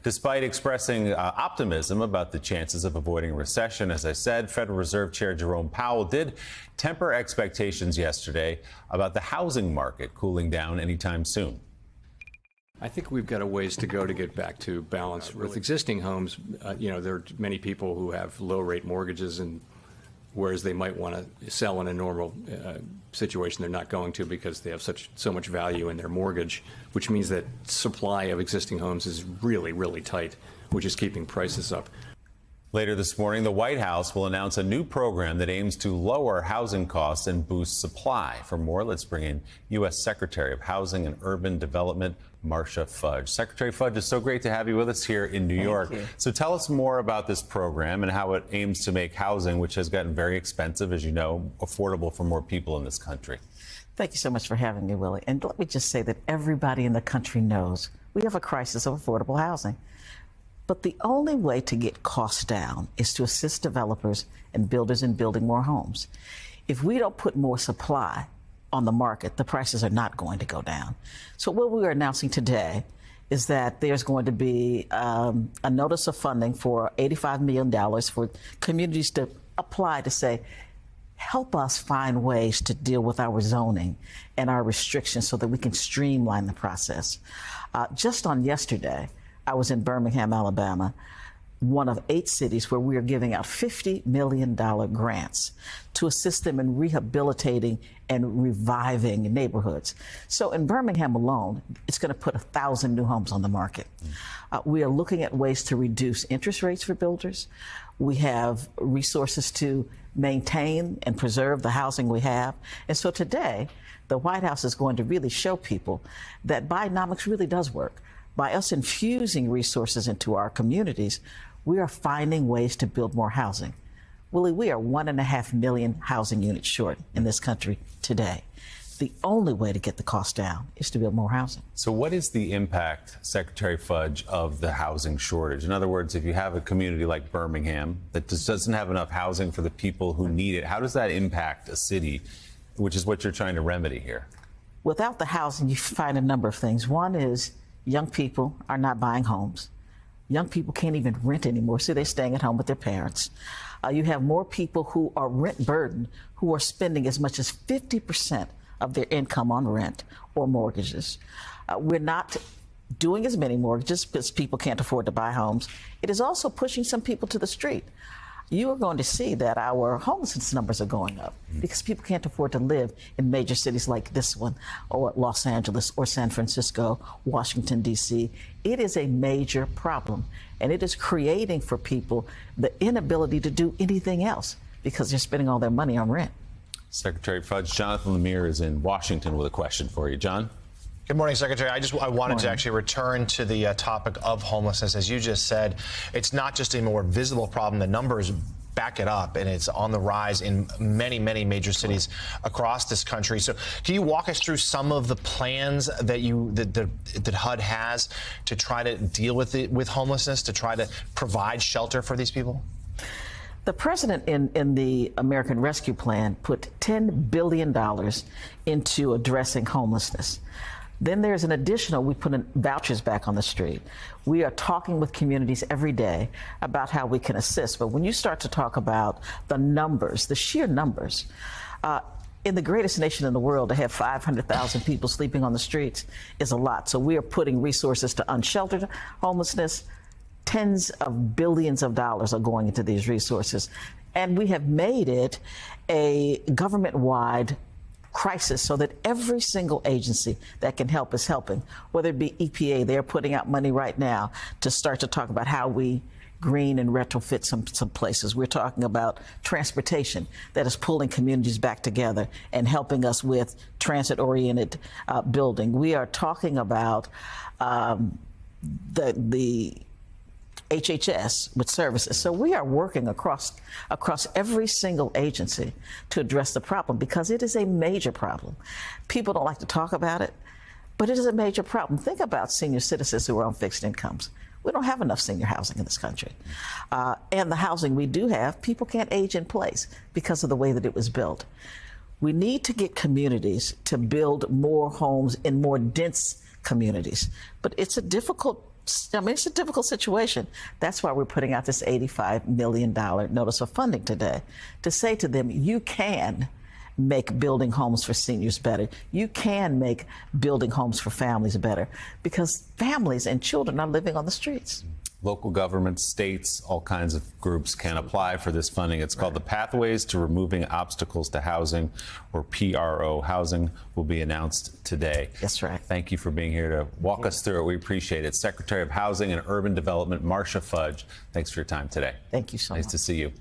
Despite expressing optimism about the chances of avoiding a recession, as I said, Federal Reserve Chair Jerome Powell did temper expectations yesterday about the housing market cooling down anytime soon. I think we've got a ways to go to get back to balance with existing homes. There are many people who have low-rate mortgages, and whereas they might want to sell in a normal situation, they're not going to because they have so much value in their mortgage, which means that supply of existing homes is really, really tight, which is keeping prices up. Later this morning, the White House will announce a new program that aims to lower housing costs and boost supply. For more, let's bring in U.S. Secretary of Housing and Urban Development, Marcia Fudge. Secretary Fudge, it's so great to have you with us here in New York. So tell us more about this program and how it aims to make housing, which has gotten very expensive, as you know, affordable for more people in this country. Thank you so much for having me, Willie. And let me just say that everybody in the country knows we have a crisis of affordable housing. But the only way to get costs down is to assist developers and builders in building more homes. If we don't put more supply on the market, the prices are not going to go down. So what we are announcing today is that there's going to be a notice of funding for $85 million for communities to apply to say, help us find ways to deal with our zoning and our restrictions so that we can streamline the process. Just on yesterday, I was in Birmingham, Alabama, one of 8 cities where we are giving out $50 million grants to assist them in rehabilitating and reviving neighborhoods. So in Birmingham alone, it's going to put 1,000 new homes on the market. We are looking at ways to reduce interest rates for builders. We have resources to maintain and preserve the housing we have. And so today, the White House is going to really show people that Bidenomics really does work. By us infusing resources into our communities, we are finding ways to build more housing. Willie, we are 1.5 million housing units short in this country today. The only way to get the cost down is to build more housing. So what is the impact, Secretary Fudge, of the housing shortage? In other words, if you have a community like Birmingham that just doesn't have enough housing for the people who need it, how does that impact a city, which is what you're trying to remedy here? Without the housing, you find a number of things. One is young people are not buying homes. Young people can't even rent anymore, so they're staying at home with their parents. You have more people who are rent burdened, who are spending as much as 50% of their income on rent or mortgages. We're not doing as many mortgages because people can't afford to buy homes. It is also pushing some people to the street. You are going to see that our homelessness numbers are going up because people can't afford to live in major cities like this one, or Los Angeles, or San Francisco, Washington, D.C. It is a major problem, and it is creating for people the inability to do anything else because they're spending all their money on rent. Secretary Fudge, Jonathan Lemire is in Washington with a question for you. John? Good morning, Secretary. I wanted to actually return to the topic of homelessness. As you just said, it's not just a more visible problem. The numbers back it up, and it's on the rise in many, many major cities across this country. So can you walk us through some of the plans that HUD has to try to deal with homelessness, to try to provide shelter for these people? The president in the American Rescue Plan put $10 billion into addressing homelessness. Then there's an additional, we put in vouchers back on the street. We are talking with communities every day about how we can assist. But when you start to talk about the numbers, the sheer numbers, in the greatest nation in the world, to have 500,000 people sleeping on the streets is a lot. So we are putting resources to unsheltered homelessness. Tens of billions of dollars are going into these resources. And we have made it a government-wide crisis so that every single agency that can help is helping, whether it be EPA. They're putting out money right now to start to talk about how we green and retrofit some places. We're talking about transportation that is pulling communities back together and helping us with transit-oriented building. We are talking about the HHS with services. So we are working across every single agency to address the problem because it is a major problem. People don't like to talk about it, but it is a major problem. Think about senior citizens who are on fixed incomes. We don't have enough senior housing in this country. And the housing we do have, people can't age in place because of the way that it was built. We need to get communities to build more homes in more dense communities, but it's a difficult I mean, it's a difficult situation. That's why we're putting out this $85 million notice of funding today, to say to them, you can make building homes for seniors better. You can make building homes for families better, because families and children are living on the streets. Local governments, states, all kinds of groups can apply for this funding. It's called the Pathways to Removing Obstacles to Housing, or PRO. Housing will be announced today. That's right. Thank you for being here to walk us through it. We appreciate it. Secretary of Housing and Urban Development, Marcia Fudge, thanks for your time today. Thank you so much. Nice to see you.